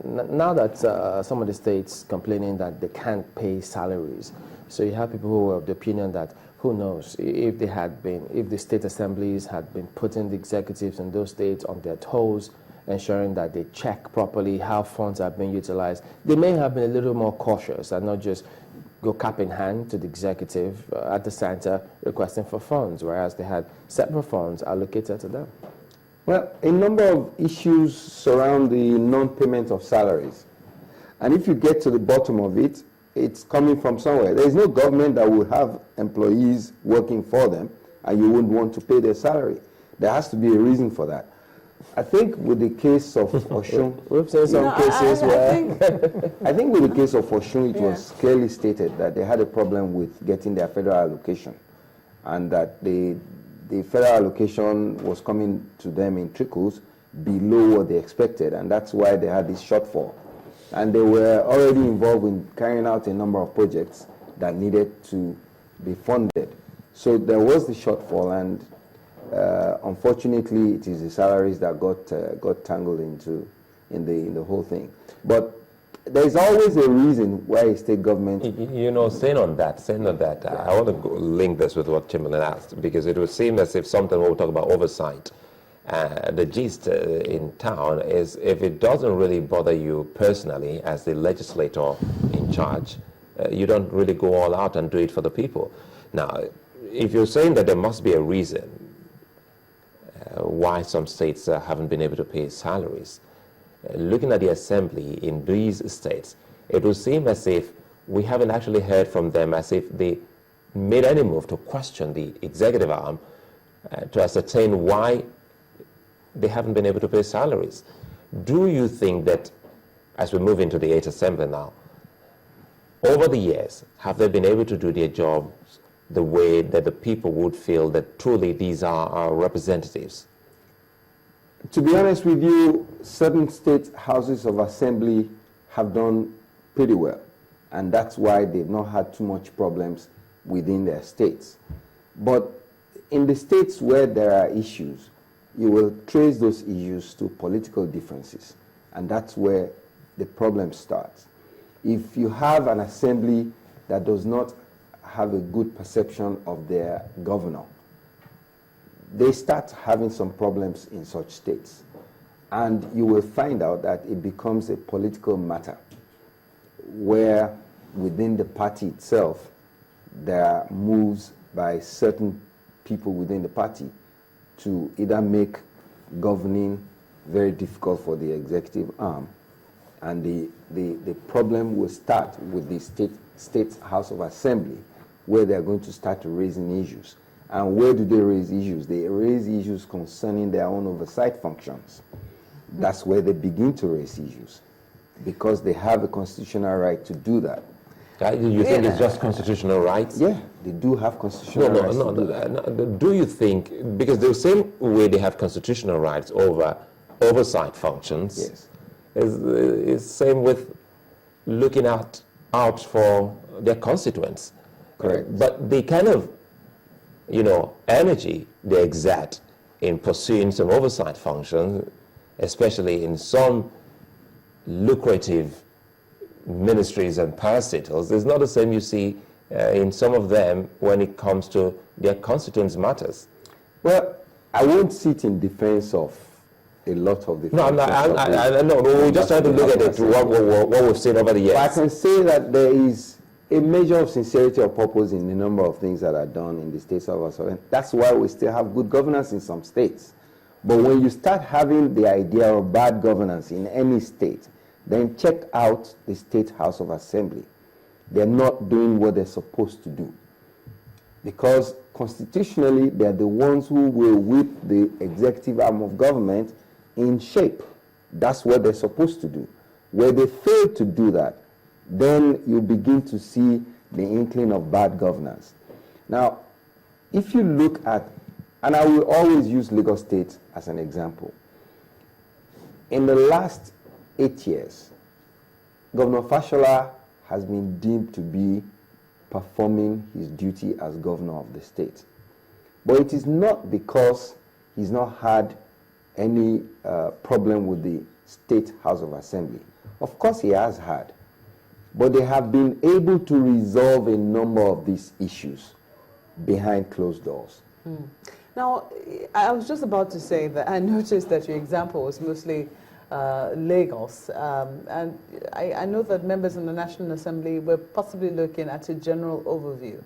Now that some of the states complaining that they can't pay salaries, so you have people who are of the opinion that who knows if the state assemblies had been putting the executives in those states on their toes, ensuring that they check properly how funds are being utilized, they may have been a little more cautious and not just go cap in hand to the executive at the center requesting for funds, whereas they had separate funds allocated to them. Well, a number of issues surround the non-payment of salaries. And if you get to the bottom of it, it's coming from somewhere. There is no government that would have employees working for them and you wouldn't want to pay their salary. There has to be a reason for that. I think with the case of Oshun, we've seen some cases where... I think with the case of Oshun, it was clearly stated that they had a problem with getting their federal allocation and that the federal allocation was coming to them in trickles below what they expected, and that's why they had this shortfall. And they were already involved in carrying out a number of projects that needed to be funded. So there was the shortfall, and unfortunately, it is the salaries that got tangled in the whole thing. But there's always a reason why a state government... saying on that, I want to link this with what Chamberlain asked, because it would seem as if something when we talk about oversight, the gist in town is if it doesn't really bother you personally as the legislator in charge, you don't really go all out and do it for the people. Now, if you're saying that there must be a reason why some states haven't been able to pay salaries, looking at the assembly in these states, it would seem as if we haven't actually heard from them as if they made any move to question the executive arm to ascertain why they haven't been able to pay salaries. Do you think that, as we move into the 8th Assembly now, over the years, have they been able to do their jobs the way that the people would feel that truly these are our representatives? To be honest with you, certain state houses of assembly have done pretty well, and that's why they've not had too much problems within their states. But in the states where there are issues, you will trace those issues to political differences, and that's where the problem starts. If you have an assembly that does not have a good perception of their governor, they start having some problems in such states. And you will find out that it becomes a political matter where within the party itself, there are moves by certain people within the party to either make governing very difficult for the executive arm. And the problem will start with the state House of Assembly, where they're going to start raising issues. And where do they raise issues? They raise issues concerning their own oversight functions. That's where they begin to raise issues, because they have a constitutional right to do that. You think it's just constitutional rights? Yeah, they do have constitutional rights to do that. No, do you think, because the same way they have constitutional rights over oversight functions, yes, is same with looking out for their constituents. Correct. But the kind of, energy they exert in pursuing some oversight functions, especially in some lucrative ministries and parastatals, is not the same you see in some of them when it comes to their constituents' matters. Well, I won't sit in defense of a lot of the... No, we're just trying to look at it, what we've seen over the years. But I can say that there is a measure of sincerity of purpose in the number of things that are done in the states of us. And that's why we still have good governance in some states. But when you start having the idea of bad governance in any state, then check out the State House of Assembly. They're not doing what they're supposed to do. Because constitutionally, they're the ones who will whip the executive arm of government in shape. That's what they're supposed to do. Where they fail to do that, then you begin to see the inkling of bad governance. Now, if you look at, and I will always use Lagos State as an example. In the last 8 years, Governor Fashola has been deemed to be performing his duty as governor of the state. But it is not because he's not had any problem with the State House of Assembly, Of course he has had. But they have been able to resolve a number of these issues behind closed doors. Now, I was just about to say that I noticed that your example was mostly Lagos. And I know that members in the National Assembly were possibly looking at a general overview.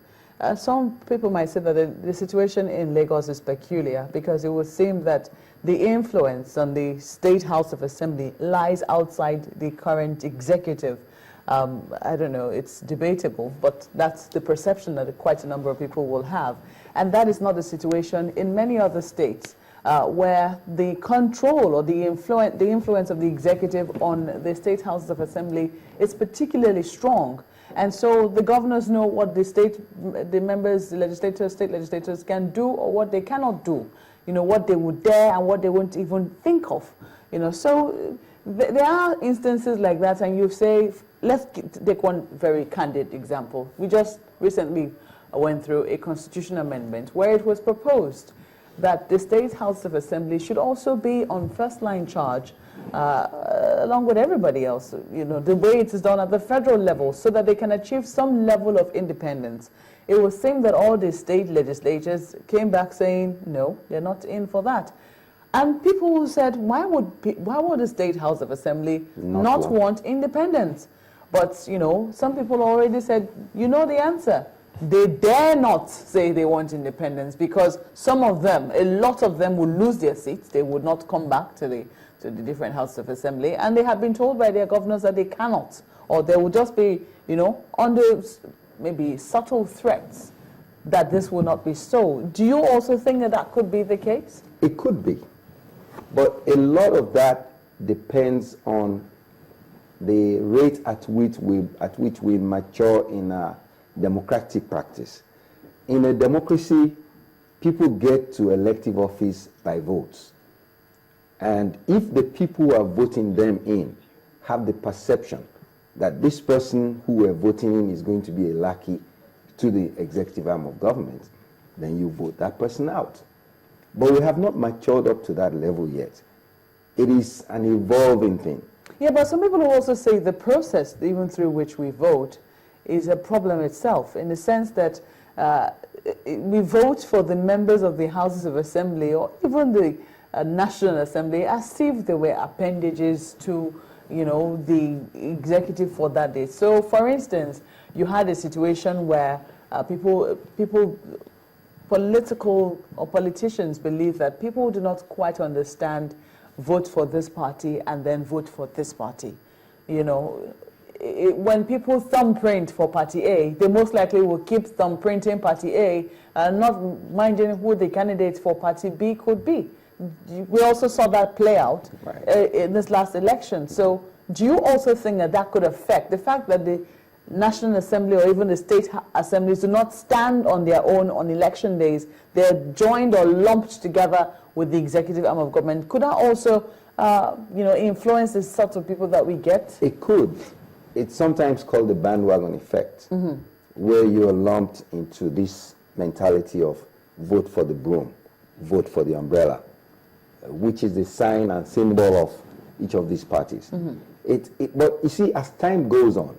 Some people might say that the situation in Lagos is peculiar because it would seem that the influence on the State House of Assembly lies outside the current executive. I don't know, it's debatable, but that's the perception that quite a number of people will have. And that is not the situation in many other states where the control or the influence of the executive on the State Houses of Assembly is particularly strong. And so the governors know what the members, the legislators, state legislators can do or what they cannot do, you know, what they would dare and what they won't even think of, you know. So there are instances like that, and you say, let's take one very candid example. We just recently went through a constitution amendment where it was proposed that the State House of Assembly should also be on first-line charge along with everybody else, you know, the way it is done at the federal level so that they can achieve some level of independence. It was saying that all the state legislatures came back saying, no, they're not in for that. And people said, why would the State House of Assembly not want independence? But, you know, some people already said, you know the answer. They dare not say they want independence because some of them, a lot of them will lose their seats. They would not come back to the different Houses of Assembly. And they have been told by their governors that they cannot, or they will just be, you know, under maybe subtle threats that this will not be so. Do you also think that that could be the case? It could be. But a lot of that depends on the rate at which we mature in a democratic practice. In a democracy, people get to elective office by votes. And if the people who are voting them in have the perception that this person who we're voting in is going to be a lackey to the executive arm of government, then you vote that person out. But we have not matured up to that level yet. It is an evolving thing. Yeah, but some people will also say the process, even through which we vote, is a problem itself, in the sense that we vote for the members of the Houses of Assembly or even the National Assembly as if they were appendages to, you know, the executive for that day. So, for instance, you had a situation where politicians believe that people do not quite understand vote for this party and then vote for this party. You know, when people thumbprint for Party A, they most likely will keep thumbprinting Party A and not minding who the candidates for Party B could be. We also saw that play out in this last election. So do you also think that that could affect the fact that the National Assembly or even the state assemblies do not stand on their own on election days? They're joined or lumped together with the executive arm of government. Could that also you know, influence the sorts of people that we get? It could. It's sometimes called the bandwagon effect, where you're lumped into this mentality of vote for the broom, vote for the umbrella, which is the sign and symbol of each of these parties. But you see, as time goes on,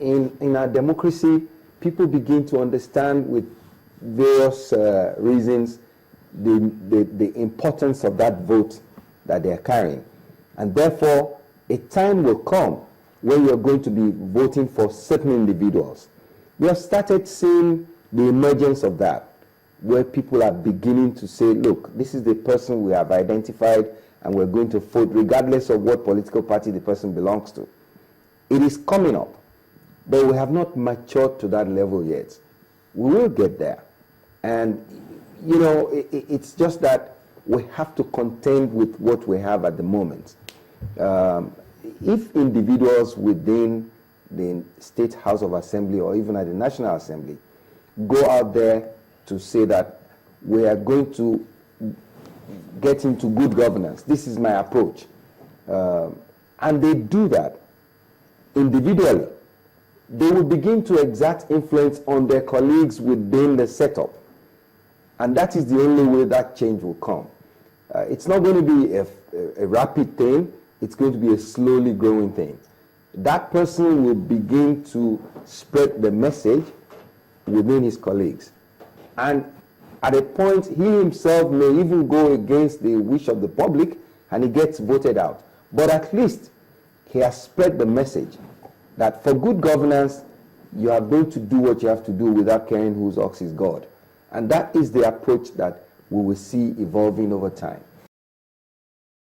in our democracy, people begin to understand with various reasons the importance of that vote that they're carrying. And therefore, a time will come when you're going to be voting for certain individuals. We have started seeing the emergence of that, where people are beginning to say, look, this is the person we have identified and we're going to vote regardless of what political party the person belongs to. It is coming up, but we have not matured to that level yet. We will get there. And, you know, it's just that we have to contend with what we have at the moment. If individuals within the State House of Assembly or even at the National Assembly go out there to say that we are going to get into good governance, this is my approach, and they do that individually, they will begin to exert influence on their colleagues within the setup. And that is the only way that change will come. It's not going to be a rapid thing. it's going to be a slowly growing thing. That person will begin to spread the message within his colleagues. And at a point, he himself may even go against the wish of the public and he gets voted out. But at least he has spread the message that for good governance, you are going to do what you have to do without caring whose ox is God. And that is the approach that we will see evolving over time.